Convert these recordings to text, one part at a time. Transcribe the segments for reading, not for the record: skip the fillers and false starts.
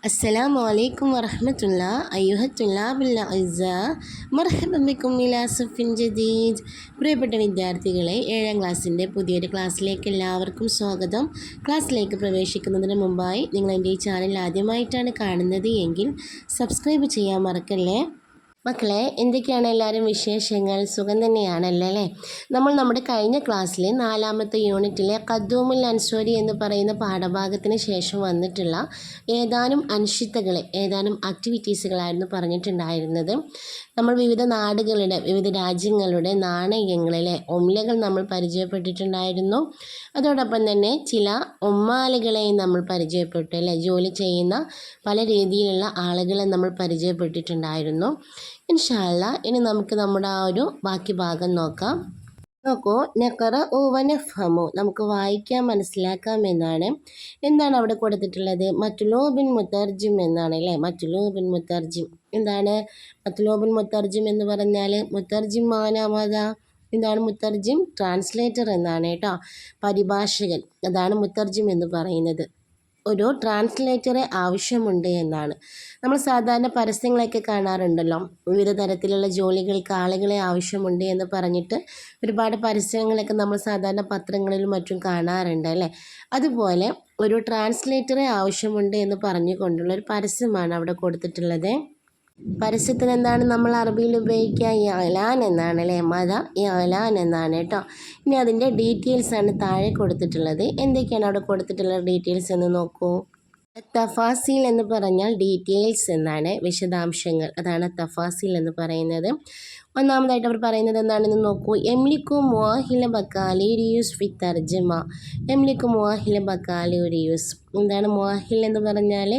السلام عليكم ورحمة الله أيها الطلاب الأعزاء مرحبا بكم إلى صف جديد. പ്രിയപ്പെട്ട വിദ്യാർത്ഥികളെ, 7ാം ക്ലാസ്സിൻ്റെ പുതിയൊരു ക്ലാസ്സിലേക്ക് എല്ലാവർക്കും സ്വാഗതം. ക്ലാസ്സിലേക്ക് പ്രവേശിക്കുന്നതിന് മുമ്പായി നിങ്ങൾ എൻ്റെ ഈ ചാനൽ ആദ്യമായിട്ടാണ് കാണുന്നത് എങ്കിൽ സബ്സ്ക്രൈബ് ചെയ്യാൻ മറക്കല്ലേ. മക്കളെ, എന്തൊക്കെയാണ് എല്ലാവരും വിശേഷങ്ങൾ? സുഖം തന്നെയാണല്ലോ അല്ലേ? നമ്മൾ നമ്മുടെ കഴിഞ്ഞ ക്ലാസ്സിൽ 4ാമത്തെ യൂണിറ്റിലെ ഖദ്ദൂമുൽ അൻസ്വരി എന്ന് പറയുന്ന പാഠഭാഗത്തിന് ശേഷം വന്നിട്ടുള്ള ഏതാനും അൻഷിത്തകളെ, ഏതാനും ആക്ടിവിറ്റീസുകളായിരുന്നു പറഞ്ഞിട്ടുണ്ടായിരുന്നത്. നമ്മൾ വിവിധ നാടുകളുടെ, വിവിധ രാജ്യങ്ങളുടെ നാണയങ്ങളിലെ ഒമ്ലകൾ നമ്മൾ പരിചയപ്പെട്ടിട്ടുണ്ടായിരുന്നു. അതോടൊപ്പം തന്നെ ചില ഒമ്മാലുകളെയും നമ്മൾ പരിചയപ്പെട്ടു അല്ലേ? ജോലി ചെയ്യുന്ന പല രീതിയിലുള്ള ആളുകളെ നമ്മൾ പരിചയപ്പെട്ടിട്ടുണ്ടായിരുന്നു. ഇൻഷാ അല്ലാഹ് ഇനി നമുക്ക് നമ്മുടെ ആ ഒരു ബാക്കി ഭാഗം നോക്കാം. നോക്കൂ, നഖറഉ വനഫ്ഹമു, നമുക്ക് വായിക്കാൻ മനസ്സിലാക്കാം എന്നാണ്. എന്താണ് അവിടെ കൊടുത്തിട്ടുള്ളത്? മത്ലൂബുൻ മുതർജിം എന്നാണ് അല്ലേ? മത്ലൂബുൻ മുതർജിം എന്താണ്? മത്ലൂബുൻ മുതർജിം എന്ന് പറഞ്ഞാൽ മുതർജിം മാനാമാതാ? എന്താണ് മുത്തർജിം? ട്രാൻസ്ലേറ്റർ എന്നാണ് കേട്ടോ, പരിഭാഷകൻ. അതാണ് മുത്തർജിം എന്ന് പറയുന്നത്. ഒരു ട്രാൻസ്ലേറ്ററെ ആവശ്യമുണ്ട് എന്നാണ്. നമ്മൾ സാധാരണ പരസ്യങ്ങളൊക്കെ കാണാറുണ്ടല്ലോ, വിവിധ തരത്തിലുള്ള ജോലികൾക്ക് ആളുകളെ ആവശ്യമുണ്ട് എന്ന് പറഞ്ഞിട്ട് ഒരുപാട് പരസ്യങ്ങളൊക്കെ നമ്മൾ സാധാരണ പത്രങ്ങളിലും മറ്റും കാണാറുണ്ട് അല്ലേ? അതുപോലെ ഒരു ട്രാൻസ്ലേറ്ററെ ആവശ്യമുണ്ട് എന്ന് പറഞ്ഞുകൊണ്ടുള്ള ഒരു പരസ്യമാണ് അവിടെ കൊടുത്തിട്ടുള്ളത്. പരസ്യത്തിന് എന്താണ് നമ്മൾ അറബിയിൽ ഉപയോഗിക്കുക? ഇഅ്ലാൻ എന്നാണ് അല്ലേ? ഇഅ്ലാൻ എന്നാണ് കേട്ടോ. ഇനി അതിൻ്റെ ഡീറ്റെയിൽസാണ് താഴെ കൊടുത്തിട്ടുള്ളത്. എന്തൊക്കെയാണ് അവിടെ കൊടുത്തിട്ടുള്ള ഡീറ്റെയിൽസ് എന്ന് നോക്കൂ. തഫാസിൽ എന്ന് പറഞ്ഞാൽ ഡീറ്റെയിൽസ് എന്നാണ്, വിശദാംശങ്ങൾ. അതാണ് തഫാസിൽ എന്ന് പറയുന്നത്. ഒന്നാമതായിട്ട് അവർ പറയുന്നത് എന്താണെന്ന് നോക്കൂ. എംലിക്കു മുഅഹില ബക്കാലിരിയൂസ് ഫി തർജിമ. എംലിക്കു മുഅഹില ബക്കാലിരിയൂസ് എന്താണ്? മുഅഹിൽ എന്ന് പറഞ്ഞാൽ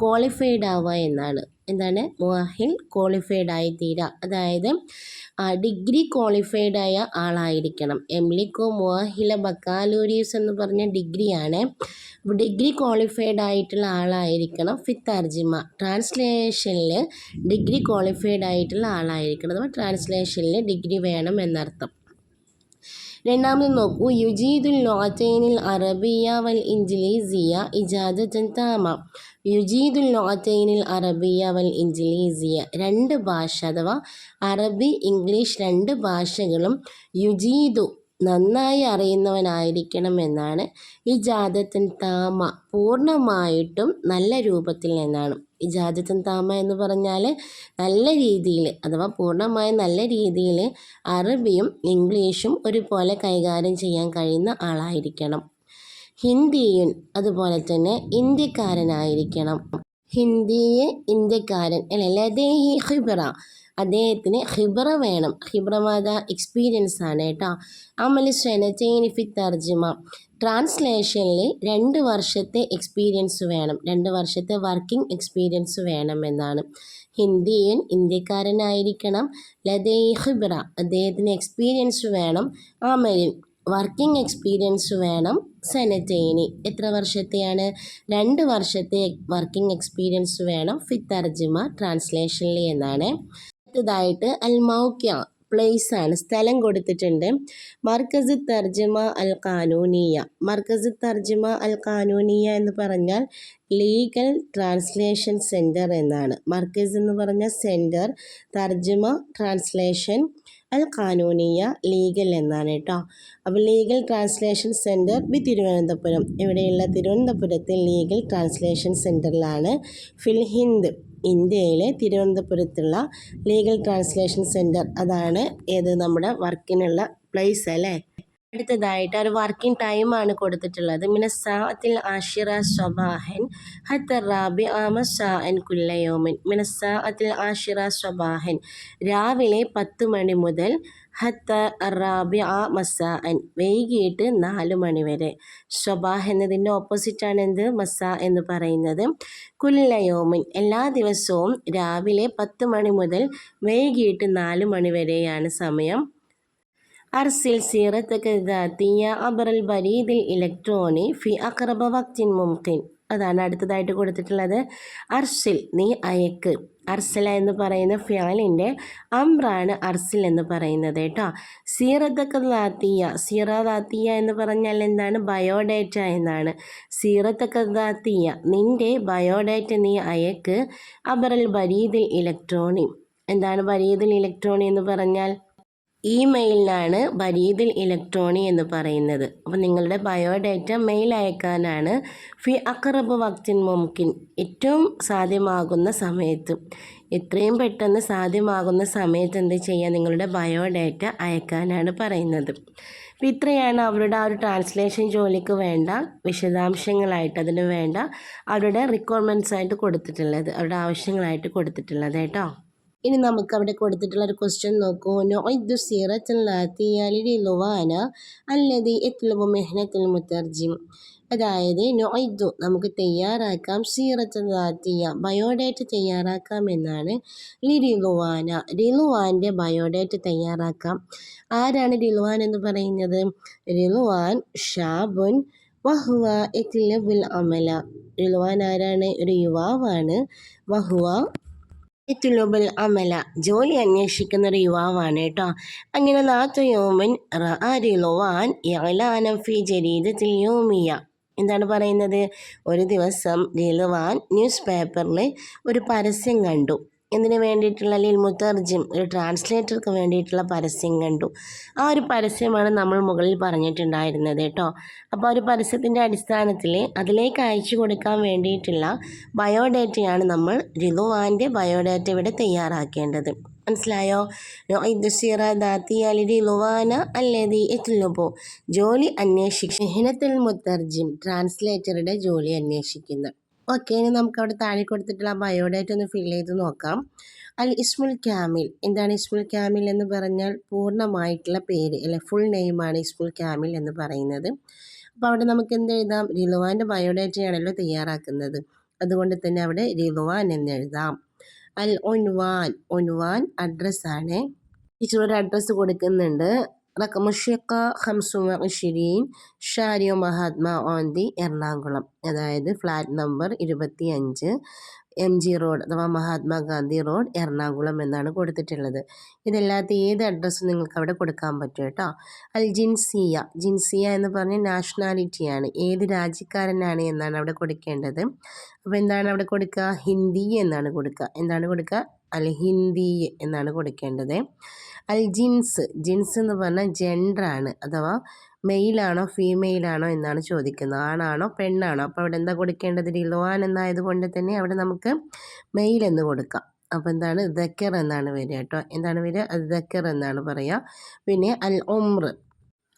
ക്വാളിഫൈഡ് ആവുക എന്നാണ്. എന്താണ്? മുഅഹിൽ ക്വാളിഫൈഡ് ആയി തീരുക, അതായത് ഡിഗ്രി ക്വാളിഫൈഡ് ആയ ആളായിരിക്കണം. എംലിക്കു മുഅഹില ബക്കാലൂരിയൂസ് എന്ന് പറഞ്ഞ ഡിഗ്രിയാണ്. ഡിഗ്രി ക്വാളിഫൈഡ് ആയിട്ടുള്ള ആളായിരിക്കണം. ഫിത്ത് തർജിമ, ട്രാൻസ്ലേഷനിൽ ഡിഗ്രി ക്വാളിഫൈഡ് ആയിട്ടുള്ള ആളായിരിക്കണം. അഥവാ ട്രാൻസ്ലേഷനിൽ ഡിഗ്രി വേണം എന്നർത്ഥം. രണ്ടാമത് നോക്കൂ. യുജീദുൽ ലുഅത്തൈനിൽ അറബിയ വൽ ഇൻജിലീസിയ ഇജാദത്തൻ താമ. യുജീദുൽ ലുഅത്തൈനിൽ അറബിയ വൽ ഇൻജിലീസിയ, രണ്ട് ഭാഷ അഥവാ അറബി ഇംഗ്ലീഷ് രണ്ട് ഭാഷകളും യുജീദു നന്നായി അറിയുന്നവനായിരിക്കണം എന്നാണ്. ഇജാദത്തൻ താമ, പൂർണ്ണമായിട്ടും നല്ല രൂപത്തിൽ എന്നാണ്. ഇജാദത്തൻ താമ എന്ന് പറഞ്ഞാൽ നല്ല രീതിയിൽ അഥവാ പൂർണ്ണമായും നല്ല രീതിയിൽ അറബിയും ഇംഗ്ലീഷും ഒരുപോലെ കൈകാര്യം ചെയ്യാൻ കഴിയുന്ന ആളായിരിക്കണം. ഹിന്ദിയും അതുപോലെ തന്നെ ഇന്ത്യക്കാരനായിരിക്കണം. ഹിന്ദിയെ ഇന്ത്യക്കാരൻ അല്ലെ? ലദേഹി ഖിബ്റ, അദ്ദേഹത്തിന് ഖിബ്റ വേണം. ഖിബ്റ മാതാ? എക്സ്പീരിയൻസ് ആണ് കേട്ടോ. അമൽ സനതൈനി ഫി തർജിമ, ട്രാൻസ്ലേഷനിൽ 2 വർഷത്തെ എക്സ്പീരിയൻസ് വേണം, 2 വർഷത്തെ വർക്കിംഗ് എക്സ്പീരിയൻസ് വേണം എന്നാണ്. ഹിന്ദിയൻ ഇന്ത്യക്കാരനായിരിക്കണം. ലദേഹി ഖിബ്റ, അദ്ദേഹത്തിന് എക്സ്പീരിയൻസ് വേണം. അമലിൻ വർക്കിംഗ് എക്സ്പീരിയൻസ് വേണം. സനതൈനി, എത്ര വർഷത്തെയാണ്? 2 വർഷത്തെ വർക്കിംഗ് എക്സ്പീരിയൻസ് വേണം. ഫി തർജിമ, ട്രാൻസ്ലേഷനിൽ എന്നാണ്. അടുത്തതായിട്ട് അൽ മൗഖ്യ, പ്ലേസ് ആണ്, സ്ഥലം കൊടുത്തിട്ടുണ്ട്. മർക്കസ് തർജിമ അൽ ഖാനൂനിയ. മർക്കസ് തർജിമ അൽ ഖാനൂനിയ എന്ന് പറഞ്ഞാൽ ലീഗൽ ട്രാൻസ്ലേഷൻ സെൻറ്റർ എന്നാണ്. മർക്കസ് എന്ന് പറഞ്ഞാൽ സെൻറ്റർ, തർജിമ ട്രാൻസ്ലേഷൻ, അൽ ഖാനൂനിയ ലീഗൽ എന്നാണ് കേട്ടോ. അപ്പോൾ ലീഗൽ ട്രാൻസ്ലേഷൻ സെൻറ്റർ തിരുവനന്തപുരം, ഇവിടെയുള്ള തിരുവനന്തപുരത്തെ ലീഗൽ ട്രാൻസ്ലേഷൻ സെൻറ്ററിലാണ്. ഫിൽ ഹിന്ദ്, ഇന്ത്യയിലെ തിരുവനന്തപുരത്തുള്ള ലീഗൽ ട്രാൻസ്ലേഷൻ സെൻറ്റർ, അതാണ് ഏത് നമ്മുടെ വർക്കിനുള്ള പ്ലേസ് അല്ലേ. അടുത്തതായിട്ട് ഒരു വർക്കിംഗ് ടൈമാണ് കൊടുത്തിട്ടുള്ളത്. മിനസ്സാഅത്തിൽ ആഷിറ സ്വബാഹൻ ഹത്ത റാബിഅ മസ്സാഅൻ കുല്ല യൗമിൻ. മിനസ്സാഅത്തിൽ ആഷിറ സ്വബാഹൻ, രാവിലെ 10 മണി മുതൽ ഹത്ത റാബിഅ മസ്സാഅൻ, വൈകിട്ട് 4 മണി വരെ. സ്വബാഹ് എന്നതിൻ്റെ ഓപ്പോസിറ്റാണ് എന്ത്? മസ്സാ എന്ന് പറയുന്നത്. കുല്ല യൗമിൻ, എല്ലാ ദിവസവും രാവിലെ 10 മണി മുതൽ വൈകിട്ട് 4 മണി വരെയാണ് സമയം. അർസിൽ സീറത്തക ദാത്തിയ അബറൽ ബരീദിൽ ഇലക്ട്രോണി ഫി അഖറബ വക്തിൻ മുംകിൻ. അതാണ് അടുത്തതായിട്ട് കൊടുത്തിട്ടുള്ളത്. അർസിൽ നീ അയക്ക്. അർസല എന്ന് പറയുന്ന ഫിയാലിൻ്റെ അമ്രാണ് അർസിൽ എന്ന് പറയുന്നത് കേട്ടോ. സീറത്തൊക്കെ ദാത്തിയ, സീറ ദാത്തിയ എന്ന് പറഞ്ഞാൽ എന്താണ്? ബയോഡേറ്റ എന്നാണ്. സീറത്തൊക്കെ ദാത്തിയ, നിൻ്റെ ബയോഡേറ്റ നീ അയക്ക്. അബറൽ ബരീദിൽ ഇലക്ട്രോണി. എന്താണ് ബരീദിൽ ഇലക്ട്രോണി എന്ന് പറഞ്ഞാൽ? ഇമെയിലിനാണ് ബരീദിൽ ഇലക്ട്രോണി എന്ന് പറയുന്നത്. അപ്പോൾ നിങ്ങളുടെ ബയോഡേറ്റ മെയിൽ അയക്കാനാണ്. ഫി അഖറബ് വക്തിൻ മുംകിൻ, ഏറ്റവും സാധ്യമാകുന്ന സമയത്ത്, എത്രയും പെട്ടെന്ന് സാധ്യമാകുന്ന സമയത്ത് എന്ത് ചെയ്യുക? നിങ്ങളുടെ ബയോഡേറ്റ അയക്കാനാണ് പറയുന്നത്. അപ്പോൾ ഇത്രയാണ് അവരുടെ ആ ഒരു ട്രാൻസ്ലേഷൻ ജോലിക്ക് വേണ്ട വിശദാംശങ്ങളായിട്ട്, അതിന് വേണ്ട അവരുടെ റിക്വയർമെൻറ്റ്സ് ആയിട്ട് കൊടുത്തിട്ടുള്ളത്, അവരുടെ ആവശ്യങ്ങളായിട്ട് കൊടുത്തിട്ടുള്ളത് കേട്ടോ. ഇനി നമുക്ക് അവിടെ കൊടുത്തിട്ടുള്ള ഒരു ക്വസ്റ്റ്യൻ നോക്കൂ. നുഇദ്ദു സീറത്തുൽ ലാത്തിയ ലിലുവാന അല്ലദി യത്ലബു മിഹ്നത്തുൽ മുതർജിം. അതായത് നുഇദ്ദു, നമുക്ക് തയ്യാറാക്കാം, സീറത്തുൽ ലാത്തിയ, ബയോഡേറ്റ തയ്യാറാക്കാം എന്നാണ്. ലിലുവാന, റിലുവാൻ്റെ ബയോഡേറ്റ തയ്യാറാക്കാം. ആരാണ് റിലുവാൻ എന്ന് പറയുന്നത്? റിലുവാൻ ഷാബുൻ വഹുവ യത്ലബുൽ അമല. റിലുവാൻ ആരാണ്? ഒരു യുവാവാണ്. വഹുവ യത്ലുബുൽ അമല, ജോലി അന്വേഷിക്കുന്ന ഒരു യുവാവാണ് കേട്ടോ. അങ്ങനെ ലാത്ത യോമൻ റഅ റിളുവാൻ ഇഅ്ലാനം ഫി ജരീദത്തിൽ യൗമിയ. എന്താണ് പറയുന്നത്? ഒരു ദിവസം റിളുവാൻ ന്യൂസ് പേപ്പറിൽ ഒരു പരസ്യം കണ്ടു. എന്തിനു വേണ്ടിയിട്ടുള്ള? ലിൽ മുതർജിം, ഒരു ട്രാൻസ്ലേറ്റർക്ക് വേണ്ടിയിട്ടുള്ള പരസ്യം കണ്ടു. ആ ഒരു പരസ്യമാണ് നമ്മൾ മുകളിൽ പറഞ്ഞിട്ടുണ്ടായിരുന്നത് കേട്ടോ. അപ്പോൾ ഒരു പരസ്യത്തിൻ്റെ അടിസ്ഥാനത്തിൽ അതിലേക്ക് അയച്ചു കൊടുക്കാൻ വേണ്ടിയിട്ടുള്ള ബയോഡേറ്റയാണ് നമ്മൾ റിളുവാൻ്റെ ബയോഡേറ്റ ഇവിടെ തയ്യാറാക്കേണ്ടത്. മനസ്സിലായോ? റിളുവാന അല്ലദി യത്ലുബു, ജോലി മിഹ്നത്തുൽ മുതർജിം, ട്രാൻസ്ലേറ്ററുടെ ജോലി അന്വേഷിക്കുന്ന. ഓക്കെ, ഇനി നമുക്ക് അവിടെ താഴെ കൊടുത്തിട്ടുള്ള ബയോഡേറ്റ ഒന്ന് ഫിൽ ചെയ്ത് നോക്കാം. അൽ ഇസ്മുൽ ക്യാമിൽ. എന്താണ് ഇസ്മുൽ ക്യാമിൽ എന്ന് പറഞ്ഞാൽ? പൂർണ്ണമായിട്ടുള്ള പേര്, അല്ലെ, ഫുൾ നെയിമാണ് ഇസ്മുൽ ക്യാമിൽ എന്ന് പറയുന്നത്. അപ്പോൾ അവിടെ നമുക്ക് എന്ത് എഴുതാം? റിളുവാൻ്റെ ബയോഡേറ്റയാണല്ലോ തയ്യാറാക്കുന്നത്, അതുകൊണ്ട് തന്നെ അവിടെ റിളുവാൻ എന്ന് എഴുതാം. അൽ ഒൻവാൻ, ഒൻവാൻ അഡ്രസ്സാണ്. ടീച്ചർ ഒരു അഡ്രസ്സ് കൊടുക്കുന്നുണ്ട്. റക്കമുഷിക്ക 25 ഷാരിയോ മഹാത്മാ ഓന്തി, എറണാകുളം. അതായത് ഫ്ലാറ്റ് നമ്പർ 25 MG റോഡ് അഥവാ മഹാത്മാഗാന്ധി റോഡ്, എറണാകുളം എന്നാണ് കൊടുത്തിട്ടുള്ളത്. ഇതല്ലാത്ത ഏത് അഡ്രസ്സും നിങ്ങൾക്ക് അവിടെ കൊടുക്കാൻ പറ്റും കേട്ടോ. അൽ ജിൻസിയ, ജിൻസിയ എന്ന് പറഞ്ഞാൽ നാഷണാലിറ്റിയാണ്, ഏത് രാജ്യക്കാരനാണ് എന്നാണ് അവിടെ കൊടുക്കേണ്ടത്. അപ്പോൾ എന്താണ് അവിടെ കൊടുക്കുക? ഹിന്ദി എന്നാണ് കൊടുക്കുക. എന്താണ് കൊടുക്കുക? അൽ ഹിന്ദി എന്നാണ് കൊടുക്കേണ്ടത്. അൽ ജിൻസ്, ജിൻസ് എന്ന് പറഞ്ഞാൽ ജെൻഡറാണ്, അഥവാ മെയിലാണോ ഫീമെയിലാണോ എന്നാണ് ചോദിക്കുന്നത്, ആണാണോ പെണ്ണാണോ. അപ്പോൾ അവിടെ എന്താ കൊടുക്കേണ്ടത്? റിളുവാൻ എന്നായതുകൊണ്ട് തന്നെ അവിടെ നമുക്ക് മെയിൽ എന്ന് കൊടുക്കാം. അപ്പോൾ എന്താണ്? ദക്കർ എന്നാണ് വരിക കേട്ടോ. എന്താണ് വരിക? ദക്കർ എന്നാണ് പറയുക. പിന്നെ അൽ ഉംർ,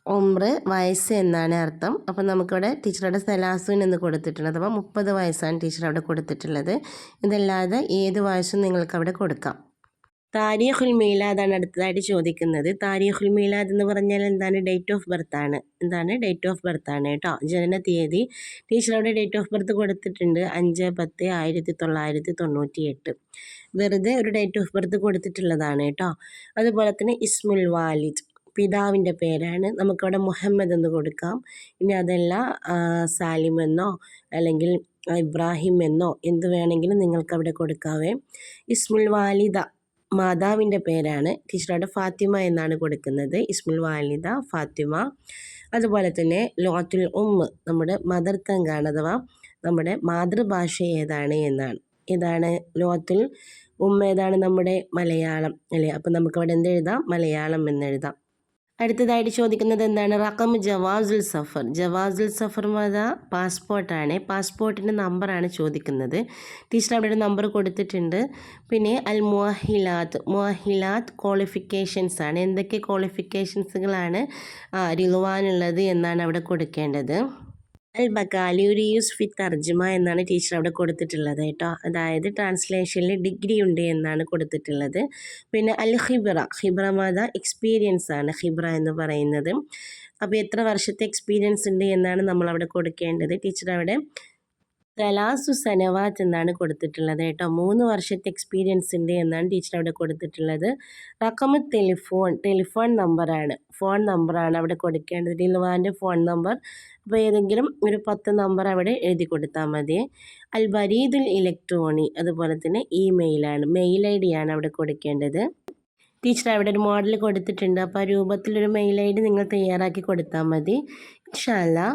ഉംർ വയസ്സ് എന്നാണ് അർത്ഥം. അപ്പം നമുക്കിവിടെ ടീച്ചറുടെ സലാസുൻ എന്ന് കൊടുത്തിട്ടുണ്ട്, അഥവാ 30 വയസ്സാണ് ടീച്ചർ അവിടെ കൊടുത്തിട്ടുള്ളത്. ഇതല്ലാതെ ഏത് വയസ്സും നിങ്ങൾക്ക് അവിടെ കൊടുക്കാം. താരീഖുൽ മീലാദാണ് അടുത്തതായിട്ട് ചോദിക്കുന്നത്. താരീഖുൽ മീലാദ് എന്ന് പറഞ്ഞാൽ എന്താണ്? ഡേറ്റ് ഓഫ് ബർത്ത് ആണ്. എന്താണ്? ഡേറ്റ് ഓഫ് ബർത്ത് ആണ് കേട്ടോ. ജനന തീയതി ടീച്ചർ അവിടെ ഡേറ്റ് ഓഫ് ബർത്ത് കൊടുത്തിട്ടുണ്ട് 5/10/1998. വെറുതെ ഒരു ഡേറ്റ് ഓഫ് ബർത്ത് കൊടുത്തിട്ടുള്ളതാണ് കേട്ടോ. അതുപോലെ തന്നെ ഇസ്മുൽ വാലിദ്, പിതാവിൻ്റെ പേരാണ്. നമുക്കവിടെ മുഹമ്മദ് എന്ന് കൊടുക്കാം. ഇനി അതല്ല സാലിം എന്നോ അല്ലെങ്കിൽ ഇബ്രാഹിം എന്നോ എന്ത് വേണമെങ്കിലും നിങ്ങൾക്കവിടെ കൊടുക്കാവേ. ഇസ്മുൽ വാലിദ, മാതാവിൻ്റെ പേരാണ്. ടീച്ചറോട് ഫാത്തിമ എന്നാണ് കൊടുക്കുന്നത്. ഇസ്മുൽ വാലിദ ഫാത്തിമ. അതുപോലെ തന്നെ ലോത്തുൽ ഉമ്മ്, നമ്മുടെ മദർ ടങ്കാണ്, അഥവാ നമ്മുടെ മാതൃഭാഷ ഏതാണ് എന്നാണ്. ഏതാണ്? ലോത്തുൽ ഉമ്മ ഏതാണ്? നമ്മുടെ മലയാളം അല്ലേ. അപ്പോൾ നമുക്കവിടെ എന്തെഴുതാം? മലയാളം എന്നെഴുതാം. അടുത്തതായിട്ട് ചോദിക്കുന്നത് എന്താണ്? റഖം ജവാസുൽ സഫർ. ജവാസുൽ സഫർ മത പാസ്പോർട്ടാണ്. പാസ്പോർട്ടിൻ്റെ നമ്പറാണ് ചോദിക്കുന്നത്. ടീച്ചർ അവിടെ ഒരു നമ്പർ കൊടുത്തിട്ടുണ്ട്. പിന്നെ അൽ മുഅഹിലാത്ത്, മുഅഹിലാത്ത് ക്വാളിഫിക്കേഷൻസ് ആണ്. എന്തൊക്കെ ക്വാളിഫിക്കേഷൻസുകളാണ് റിളുവാനുള്ളത് എന്നാണ് അവിടെ കൊടുക്കേണ്ടത്. അൽ ബക്കാലിയൂരിയൂസ് ഫി തർജുമ എന്നാണ് ടീച്ചർ അവിടെ കൊടുത്തിട്ടുള്ളത് കേട്ടോ. അതായത് ട്രാൻസ്ലേഷനിൽ ഡിഗ്രി ഉണ്ട് എന്നാണ് കൊടുത്തിട്ടുള്ളത്. പിന്നെ അൽ ഖിബ്ര, ഖിബ്ര മാത എക്സ്പീരിയൻസ് ആണ് ഖിബ്ര എന്ന് പറയുന്നത്. അപ്പോൾ എത്ര വർഷത്തെ എക്സ്പീരിയൻസ് ഉണ്ട് എന്നാണ് നമ്മളവിടെ കൊടുക്കേണ്ടത്. ടീച്ചർ അവിടെ തലാസു സനവാത്ത് എന്നാണ് കൊടുത്തിട്ടുള്ളത് കേട്ടോ. 3 വർഷത്തെ എക്സ്പീരിയൻസ് ഉണ്ട് എന്നാണ് ടീച്ചർ അവിടെ കൊടുത്തിട്ടുള്ളത്. റഖമ് ടെലിഫോൺ നമ്പറാണ് അവിടെ കൊടുക്കേണ്ടത്. ദിൽവാൻ്റെ ഫോൺ നമ്പർ. അപ്പോൾ ഏതെങ്കിലും ഒരു 10 നമ്പർ അവിടെ എഴുതി കൊടുത്താൽ മതി. അൽ ബരീദുൽ ഇലക്ട്രോണി, അതുപോലെ തന്നെ മെയിൽ ഐ ഡിയാണ് അവിടെ കൊടുക്കേണ്ടത്. ടീച്ചർ അവിടെ ഒരു മോഡൽ കൊടുത്തിട്ടുണ്ട്. അപ്പോൾ ആ രൂപത്തിലൊരു മെയിൽ ഐ ഡി നിങ്ങൾ തയ്യാറാക്കി കൊടുത്താൽ മതി ഇൻഷാ അല്ലാ.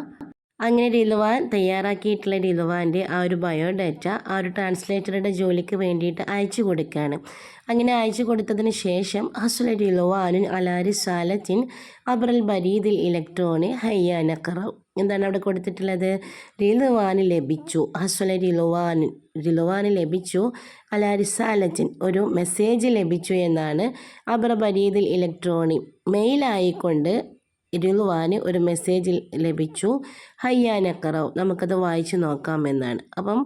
അങ്ങനെ തയ്യാറാക്കിയിട്ടുള്ള റിലുവാൻ്റെ ആ ഒരു ബയോഡാറ്റ ആ ഒരു ട്രാൻസ്ലേറ്ററുടെ ജോലിക്ക് വേണ്ടിയിട്ട് അയച്ചു കൊടുക്കുകയാണ്. അങ്ങനെ അയച്ചു കൊടുത്തതിന് ശേഷം ഹസുല റിലുവാനുൻ അലാരി സാലത്തിൻ അബ്രൽ ബരീദിൽ ഇലക്ട്രോണി ഹയ്യാനക്കറവ് എന്താണ് അവിടെ കൊടുത്തിട്ടുള്ളത്? റിലുവാന് ലഭിച്ചു. ഹസുല റിലുവാന് ലഭിച്ചു. അലാരി സാലത്തിൻ ഒരു മെസ്സേജ് ലഭിച്ചു എന്നാണ്. അബ്ര ബരീദിൽ ഇലക്ട്രോണി മെയിലായിക്കൊണ്ട് റിലുവാന് ഒരു മെസ്സേജ് ലഭിച്ചു. ഹയ്യാനക്കറവ് നമുക്കത് വായിച്ചു നോക്കാമെന്നാണ്. അപ്പം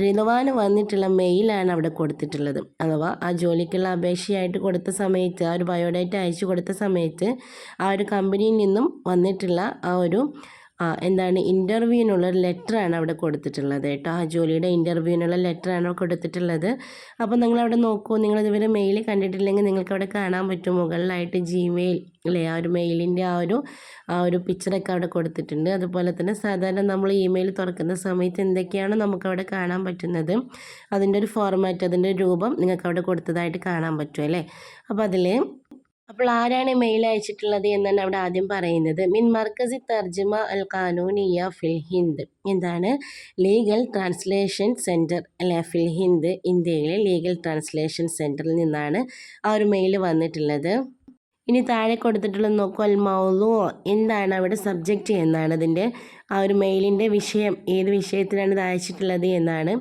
റിലുവാന് വന്നിട്ടുള്ള മെയിലാണ് അവിടെ കൊടുത്തിട്ടുള്ളത്. അഥവാ ആ ജോലിക്കുള്ള അപേക്ഷയായിട്ട് കൊടുത്ത സമയത്ത്, ആ ഒരു ബയോഡാറ്റ അയച്ചു കൊടുത്ത സമയത്ത് ആ ഒരു കമ്പനിയിൽ നിന്നും വന്നിട്ടുള്ള ആ ഒരു ഇൻ്റർവ്യൂവിനുള്ള ലെറ്ററാണ് അവിടെ കൊടുത്തിട്ടുള്ളത് കേട്ടോ. ആ ജോലിയുടെ ഇൻ്റർവ്യൂവിനുള്ള ലെറ്ററാണ് കൊടുത്തിട്ടുള്ളത്. അപ്പോൾ നിങ്ങളവിടെ നോക്കൂ. നിങ്ങളിതുവരെ മെയിൽ കണ്ടിട്ടില്ലെങ്കിൽ നിങ്ങൾക്ക് അവിടെ കാണാൻ പറ്റും. മുകളിലായിട്ട് ജിമെയിൽ അല്ലേ, ആ ഒരു മെയിലിൻ്റെ ആ ഒരു പിക്ചറൊക്കെ അവിടെ കൊടുത്തിട്ടുണ്ട്. അതുപോലെ തന്നെ സാധാരണ നമ്മൾ ഇമെയിൽ തുറക്കുന്ന സമയത്ത് എന്തൊക്കെയാണോ നമുക്കവിടെ കാണാൻ പറ്റുന്നത്, അതിൻ്റെ ഒരു ഫോർമാറ്റ്, അതിൻ്റെ രൂപം നിങ്ങൾക്ക് അവിടെ കൊടുത്തതായിട്ട് കാണാൻ പറ്റും അല്ലേ. അപ്പോൾ ആരാണ് മെയിൽ അയച്ചിട്ടുള്ളത് എന്നാണ് അവിടെ ആദ്യം പറയുന്നത്. മിൻ മർക്കസി തർജമ അൽ ഖാനൂനിയ ഫിൽ ഹിന്ദ്. എന്താണ്? ലീഗൽ ട്രാൻസ്ലേഷൻ സെൻറ്റർ അല്ലെ, ഫിൽ ഹിന്ദ്, ഇന്ത്യയിലെ ലീഗൽ ട്രാൻസ്ലേഷൻ സെൻറ്ററിൽ നിന്നാണ് ആ ഒരു മെയിൽ വന്നിട്ടുള്ളത്. ഇനി താഴെ കൊടുത്തിട്ടുള്ളത് നോക്കൂ. അൽ മൗലു, എന്താണ് അവിടെ സബ്ജക്റ്റ് എന്നാണ് അതിൻ്റെ ആ ഒരു മെയിലിൻ്റെ വിഷയം, ഏത് വിഷയത്തിലാണ് ഇത് അയച്ചിട്ടുള്ളത് എന്നാണ്.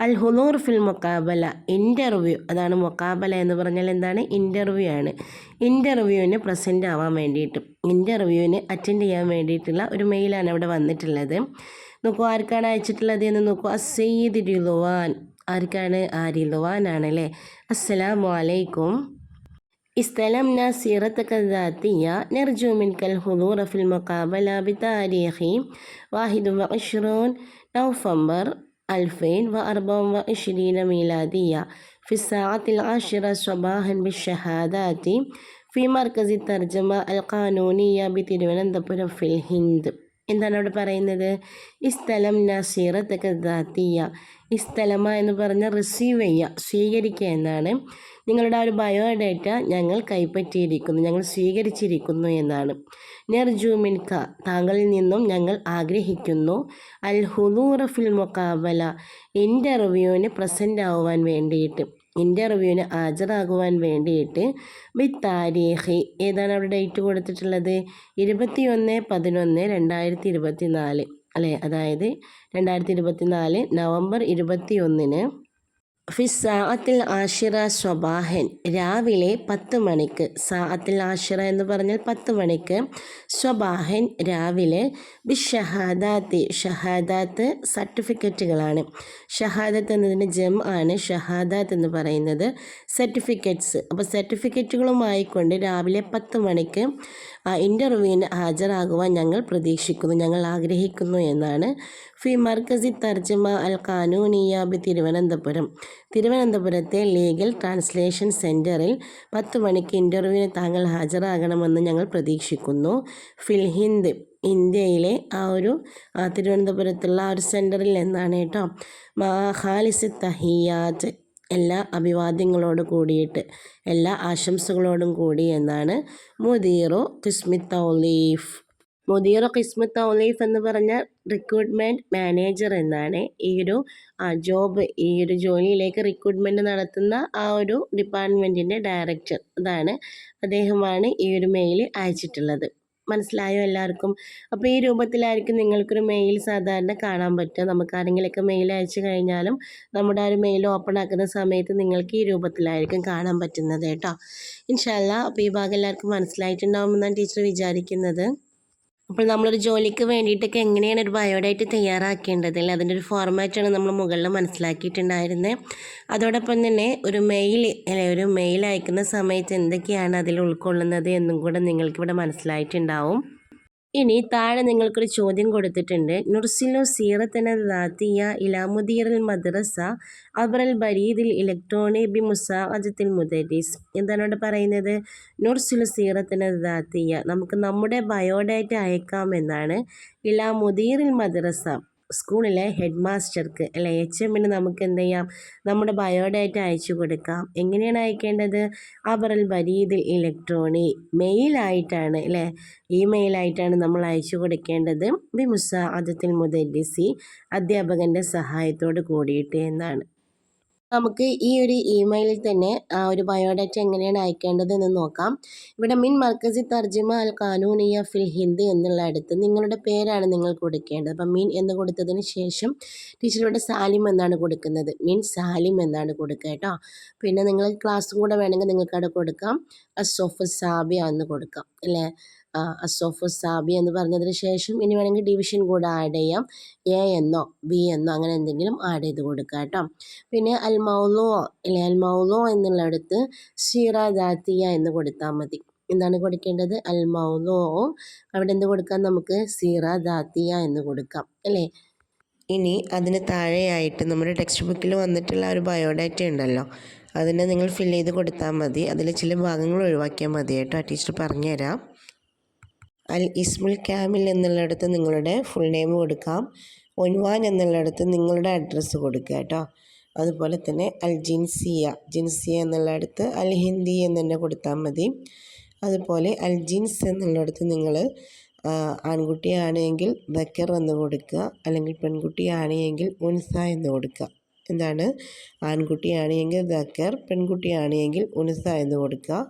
അൽ ഹുലൂർ ഫിൽ മൊക്കാബല, ഇൻ്റർവ്യൂ. അതാണ് മൊക്കാബല എന്ന് പറഞ്ഞാൽ എന്താണ്? ഇൻ്റർവ്യൂ ആണ്. ഇൻ്റർവ്യൂവിന് പ്രസൻ്റ് ആവാൻ വേണ്ടിയിട്ട്, ഇൻ്റർവ്യൂവിന് അറ്റൻഡ് ചെയ്യാൻ വേണ്ടിയിട്ടുള്ള ഒരു മെയിലാണ് അവിടെ വന്നിട്ടുള്ളത്. നോക്കൂ ആർക്കാണ് അയച്ചിട്ടുള്ളത് എന്ന് നോക്കൂ. അസ്സയ്യിദ് റിലുവാൻ. ആർക്കാണ്? ആ റിലുവാനാണ് അല്ലേ. അസ്സലാമു അലൈക്കും. استلمنا سيرتك الذاتية. نرجو منك الحضور في المقابلة بتاريخ 21 نوفمبر 2024 ميلادية في الساعة 10 صباحا بالشهادات في مركز الترجمة القانونية بتيروانന്തപുരം في الهند. എന്താണ് അവിടെ പറയുന്നത്? ഇസ്തലംന സീറത്തക ദാത്തിയ. ഇസ്തലമ എന്ന് പറഞ്ഞാൽ റിസീവ് ചെയ്യുക, സ്വീകരിക്കുക എന്നാണ്. നിങ്ങളുടെ ആ ഒരു ബയോഡാറ്റ ഞങ്ങൾ കൈപ്പറ്റിയിരിക്കുന്നു, ഞങ്ങൾ സ്വീകരിച്ചിരിക്കുന്നു എന്നാണ്. നെർജു മിൻക, താങ്കളിൽ നിന്നും ഞങ്ങൾ ആഗ്രഹിക്കുന്നു. അൽ ഹുദൂറ ഫിൽ മുഖാബല, ഇൻ്റർവ്യൂവിന് പ്രസൻ്റ് ആവുവാൻ വേണ്ടിയിട്ട്, ഇൻ്റർവ്യൂവിന് ഹാജരാകുവാൻ വേണ്ടിയിട്ട്. താരീഖ്, ഏതാണ് അവിടെ ഡേറ്റ് കൊടുത്തിട്ടുള്ളത്? 21/11/2024 അല്ലേ. അതായത് 2024 നവംബർ 21 ഫിസാഅത്തിൽ ആഷിറ സ്വബാഹൻ, രാവിലെ 10 മണിക്ക്. സാഅത്തിൽ ആഷിറ എന്ന് പറഞ്ഞാൽ 10 മണിക്ക്. സ്വബാഹൻ രാവിലെ. ഷഹാദാത്ത് സർട്ടിഫിക്കറ്റുകളാണ്. ഷഹാദത്ത് എന്നതിന് ജം ആണ്, ഷഹാദാത്ത് എന്ന് പറയുന്നത് സർട്ടിഫിക്കറ്റ്സ്. അപ്പോൾ സർട്ടിഫിക്കറ്റുകളുമായിക്കൊണ്ട് രാവിലെ 10 മണിക്ക് ഇൻ്റർവ്യൂവിന് ഹാജരാകുവാൻ ഞങ്ങൾ പ്രതീക്ഷിക്കുന്നു, ഞങ്ങൾ ആഗ്രഹിക്കുന്നു എന്നാണ്. ഫി മർക്കസി തർജമ അൽ ഖാനൂനിയ ബി തിരുവനന്തപുരത്തെ ലീഗൽ ട്രാൻസ്ലേഷൻ സെൻറ്ററിൽ 10 മണിക്ക് ഇൻ്റർവ്യൂവിന് താങ്കൾ ഹാജരാകണമെന്ന് ഞങ്ങൾ പ്രതീക്ഷിക്കുന്നു. ഫിൽ ഹിന്ദ്, ഇന്ത്യയിലെ ആ ഒരു തിരുവനന്തപുരത്തുള്ള ആ ഒരു സെൻറ്ററിൽ എന്നാണ് കേട്ടോ. ഖാലിസ് തഹിയാത്ത്, എല്ലാ അഭിവാദ്യങ്ങളോട് കൂടിയിട്ട്, എല്ലാ ആശംസകളോടും കൂടി എന്നാണ്. മുദീറു ഖിസ്മി തൗലീഫ്. മുദീറു ഖിസ്മി തൗലീഫ് എന്ന് പറഞ്ഞാൽ റിക്രൂട്ട്മെൻറ്റ് മാനേജർ എന്നാണ്. ഈ ഒരു ജോബ്, ഈ ഒരു ജോലിയിലേക്ക് റിക്രൂട്ട്മെൻറ്റ് നടത്തുന്ന ആ ഒരു ഡിപ്പാർട്ട്മെൻറ്റിൻ്റെ ഡയറക്ടർ, അതാണ് അദ്ദേഹമാണ് ഈ ഒരു മെയിൽ അയച്ചിട്ടുള്ളത്. മനസ്സിലായോ എല്ലാവർക്കും? അപ്പോൾ ഈ രൂപത്തിലായിരിക്കും നിങ്ങൾക്കൊരു മെയിൽ സാധാരണ കാണാൻ പറ്റുക. നമുക്ക് ആരെങ്കിലുമൊക്കെ മെയിൽ അയച്ചു കഴിഞ്ഞാലും നമ്മുടെ ആ ഒരു മെയിൽ ഓപ്പൺ ആക്കുന്ന സമയത്ത് നിങ്ങൾക്ക് ഈ രൂപത്തിലായിരിക്കും കാണാൻ പറ്റുന്നത് കേട്ടോ. ഇൻഷാ അല്ലാ. അപ്പോൾ ഈ ഭാഗം എല്ലാവർക്കും മനസ്സിലായിട്ടുണ്ടാവുമെന്നാണ് ടീച്ചർ വിചാരിക്കുന്നത്. അപ്പോൾ നമ്മളൊരു ജോലിക്ക് വേണ്ടിയിട്ടൊക്കെ എങ്ങനെയാണ് ഒരു ബയോഡാറ്റ തയ്യാറാക്കേണ്ടത്, അതിൻ്റെ ഒരു ഫോർമാറ്റാണ് നമ്മൾ മുകളിൽ മനസ്സിലാക്കിയിട്ടുണ്ടായിരുന്നത്. അതോടൊപ്പം തന്നെ ഒരു മെയിൽ അയക്കുന്ന സമയത്ത് എന്തൊക്കെയാണ് അതിൽ ഉൾക്കൊള്ളുന്നത് എന്നും കൂടെ നിങ്ങൾക്കിവിടെ മനസ്സിലായിട്ടുണ്ടാവും. ഇനി താഴെ നിങ്ങൾക്കൊരു ചോദ്യം കൊടുത്തിട്ടുണ്ട്. നുർസിലു സീറത്തന ദാത്തിയ ഇലാ മുദീറിൽ മദ്രസ അബ്രൽ ബരീദിൽ ഇലക്ട്രോണി ബി മുസാഅജത്തിൽ മുദരിസ്. എന്താണ് ഇവിടെ പറയുന്നത്? നുർസിലു സീറത്തന ദാത്തിയ, നമുക്ക് നമ്മുടെ ബയോഡാറ്റ അയക്കാമെന്നാണ്. ഇലാ മുദീറിൽ മദ്രസ, സ്കൂളിലെ ഹെഡ് മാസ്റ്റർക്ക് അല്ലെ HMന് നമുക്ക് എന്ത് ചെയ്യാം, നമ്മുടെ ബയോഡാറ്റ അയച്ചു കൊടുക്കാം. എങ്ങനെയാണ് അയക്കേണ്ടത്? അബറൽ ബരീദിൽ ഇലക്ട്രോണി, മെയിലായിട്ടാണ് അല്ലേ, ഇമെയിലായിട്ടാണ് നമ്മൾ അയച്ചു കൊടുക്കേണ്ടത്. ബി മുസാഅദത്തിൽ മുദരിസി, അധ്യാപകൻ്റെ സഹായത്തോട് കൂടിയിട്ട് എന്നാണ്. നമുക്ക് ഈ ഒരു ഇമെയിലിൽ തന്നെ ഒരു ബയോഡാറ്റ എങ്ങനെയാണ് അയക്കേണ്ടത് എന്ന് നോക്കാം. ഇവിടെ മിൻ മർക്കസി തർജിമ അൽ ഖാനൂനിയ ഫിൽ ഹിന്ദ് എന്നുള്ള അടുത്ത് നിങ്ങളുടെ പേരാണ് നിങ്ങൾ കൊടുക്കേണ്ടത്. അപ്പം മീൻ എന്ന് കൊടുത്തതിന് ശേഷം ടീച്ചർ ഇവിടെ സാലിം എന്നാണ് കൊടുക്കുന്നത്. മീൻ സാലിം എന്നാണ് കൊടുക്കുക കേട്ടോ. പിന്നെ നിങ്ങൾ ക്ലാസ്സും കൂടെ വേണമെങ്കിൽ നിങ്ങൾക്ക് അവിടെ കൊടുക്കാം. അസോഫ് സാബിയ എന്ന് കൊടുക്കാം അല്ലേ. അസോഫ് സാബിയ എന്ന് പറഞ്ഞതിന് ശേഷം ഇനി വേണമെങ്കിൽ ഡിവിഷൻ കൂടെ ആഡ് ചെയ്യാം. A എന്നോ B എന്നോ അങ്ങനെ എന്തെങ്കിലും ആഡ് ചെയ്ത് കൊടുക്കുക കേട്ടോ. പിന്നെ അൽ മൗലൂ അല്ലെ, അൽ മൗലൂ എന്നുള്ളിടത്ത് സീറ ദാത്തിയ എന്ന് കൊടുത്താൽ മതി. എന്താണ് കൊടുക്കേണ്ടത്? അൽ മൗലൂ. അവിടെ എന്ത് കൊടുക്കാം? നമുക്ക് സീറ ദാത്തിയ എന്ന് കൊടുക്കാം അല്ലേ. ഇനി അതിന് താഴെയായിട്ട് നമ്മുടെ ടെക്സ്റ്റ് ബുക്കിൽ വന്നിട്ടുള്ള ഒരു ബയോഡാറ്റ ഉണ്ടല്ലോ, അതിനെ നിങ്ങൾ ഫില്ല് ചെയ്ത് കൊടുത്താൽ മതി. അതിൽ ചില ഭാഗങ്ങൾ ഒഴിവാക്കിയാൽ മതി കേട്ടോ. ടീച്ചർ പറഞ്ഞുതരാം. അൽ ഇസ്മുൽ കാമിൽ എന്നുള്ളിടത്ത് നിങ്ങളുടെ ഫുൾ നെയിം കൊടുക്കാം. ഒൻവാൻ എന്നുള്ളിടത്ത് നിങ്ങളുടെ അഡ്രസ്സ് കൊടുക്കുക കേട്ടോ. അതുപോലെ തന്നെ അൽ ജിൻസിയ എന്നുള്ളിടത്ത് അൽ ഹിന്ദി എന്ന് തന്നെ കൊടുത്താൽ മതി. അതുപോലെ അൽ ജിൻസ് എന്നുള്ളിടത്ത് നിങ്ങൾ ആൺകുട്ടിയാണെങ്കിൽ ദക്കർ എന്ന് കൊടുക്കുക, അല്ലെങ്കിൽ പെൺകുട്ടിയാണെങ്കിൽ ഉൻസ എന്ന് കൊടുക്കുക. എന്താണ്? ആൺകുട്ടിയാണെങ്കിൽ ദക്കർ, പെൺകുട്ടിയാണെങ്കിൽ ഉൻസ എന്ന് കൊടുക്കുക.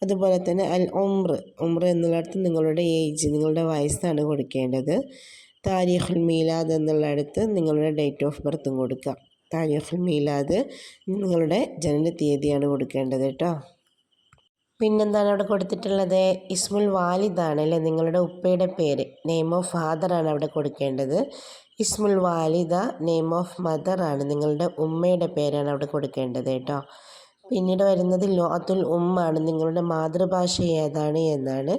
അതുപോലെ തന്നെ അൽ ഉംറ് എന്നുള്ളിടത്ത് നിങ്ങളുടെ ഏജ്, നിങ്ങളുടെ വയസ്സാണ് കൊടുക്കേണ്ടത്. താരീഖുൽ മീലാദ് എന്നുള്ളിടത്ത് നിങ്ങളുടെ ഡേറ്റ് ഓഫ് ബർത്തും കൊടുക്കുക. താരീഖുൽ മീലാദ് നിങ്ങളുടെ ജനന തീയതിയാണ് കൊടുക്കേണ്ടത് കേട്ടോ. പിന്നെന്താണ് അവിടെ കൊടുത്തിട്ടുള്ളത്? ഇസ്മുൽ വാലിദാണ് അല്ലേ, നിങ്ങളുടെ ഉപ്പയുടെ പേര്, നെയിം ഓഫ് ഫാദറാണ് അവിടെ കൊടുക്കേണ്ടത്. ഇസ്മുൽ വാലിദ, നെയിം ഓഫ് മദറാണ്, നിങ്ങളുടെ ഉമ്മയുടെ പേരാണ് അവിടെ കൊടുക്കേണ്ടത് കേട്ടോ. പിന്നീട് വരുന്നത് ലോഅത്തുൽ ഉമ്മാണ്, നിങ്ങളുടെ മാതൃഭാഷ ഏതാണ് എന്നാണ്.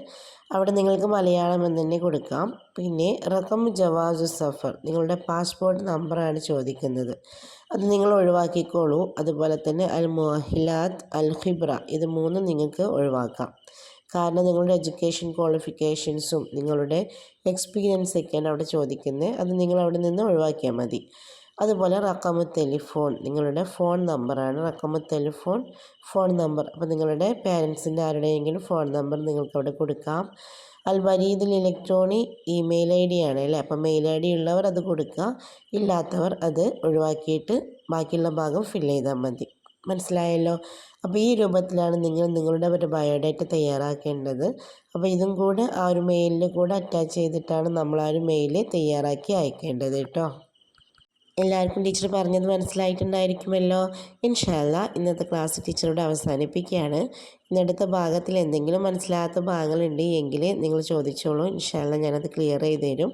അവിടെ നിങ്ങൾക്ക് മലയാളം എന്ന് തന്നെ കൊടുക്കാം. പിന്നെ റഖം ജവാസു സഫർ, നിങ്ങളുടെ പാസ്പോർട്ട് നമ്പറാണ് ചോദിക്കുന്നത്, അത് നിങ്ങൾ ഒഴിവാക്കിക്കോളൂ. അതുപോലെ തന്നെ അൽ മുഅഹിലാത്ത്, അൽ ഖിബ്ര, ഇത് മൂന്നും നിങ്ങൾക്ക് ഒഴിവാക്കാം. കാരണം നിങ്ങളുടെ എഡ്യൂക്കേഷൻ ക്വാളിഫിക്കേഷൻസും നിങ്ങളുടെ എക്സ്പീരിയൻസ് ഒക്കെയാണ് അവിടെ ചോദിക്കുന്നത്, അത് നിങ്ങൾ അവിടെ നിന്ന് ഒഴിവാക്കിയാൽ മതി. അതുപോലെ റഖമു ടെലിഫോൺ, നിങ്ങളുടെ ഫോൺ നമ്പറാണ് റഖമു ടെലിഫോൺ, ഫോൺ നമ്പർ. അപ്പോൾ നിങ്ങളുടെ പേരൻസിൻ്റെ ആരുടെയെങ്കിലും ഫോൺ നമ്പർ നിങ്ങൾക്ക് അവിടെ കൊടുക്കാം. അൽ ബരീദുൽ ഇലക്ട്രോണി, ഇമെയിൽ ID ആണ് അല്ലേ. അപ്പോൾ മെയിൽ ID ഉള്ളവർ അത് കൊടുക്കുക, ഇല്ലാത്തവർ അത് ഒഴിവാക്കിയിട്ട് ബാക്കിയുള്ള ഭാഗം ഫില്ല് ചെയ്താൽ മതി. മനസ്സിലായല്ലോ? അപ്പോൾ ഈ രൂപത്തിലാണ് നിങ്ങൾ നിങ്ങളുടെ ഒരു ബയോഡാറ്റ തയ്യാറാക്കേണ്ടത്. അപ്പോൾ ഇതും കൂടെ ആ ഒരു മെയിലിൽ കൂടെ അറ്റാച്ച് ചെയ്തിട്ടാണ് നമ്മൾ ആ ഒരു മെയിൽ തയ്യാറാക്കി അയക്കേണ്ടത് കേട്ടോ. എല്ലാവർക്കും ടീച്ചർ പറഞ്ഞത് മനസ്സിലായിട്ടുണ്ടായിരിക്കുമല്ലോ. ഇൻഷാ അല്ലാഹ് ഇന്നത്തെ ക്ലാസ് ടീച്ചറോട് അവസാനിപ്പിക്കുകയാണ്. ഇന്നടുത്ത ഭാഗത്തിൽ എന്തെങ്കിലും മനസ്സിലാത്ത ഭാഗങ്ങളുണ്ട് എങ്കിൽ നിങ്ങൾ ചോദിച്ചോളൂ. ഇൻഷാ അല്ലാഹ് ഞാനത് ക്ലിയർ ചെയ്ത് തരും.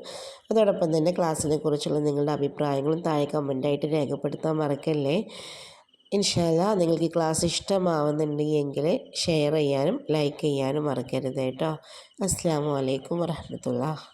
അതോടൊപ്പം തന്നെ ക്ലാസ്സിനെ കുറിച്ചുള്ള നിങ്ങളുടെ അഭിപ്രായങ്ങളും താഴെ കമൻറ്റായിട്ട് രേഖപ്പെടുത്താൻ മറക്കല്ലേ. ഇൻഷാ അല്ലാഹ് നിങ്ങൾക്ക് ഈ ക്ലാസ് ഇഷ്ടമാവുന്നുണ്ടെങ്കിൽ ഷെയർ ചെയ്യാനും ലൈക്ക് ചെയ്യാനും മറക്കരുത് കേട്ടോ. അസ്സലാമു അലൈക്കും വറഹ്മത്തുള്ളാഹി.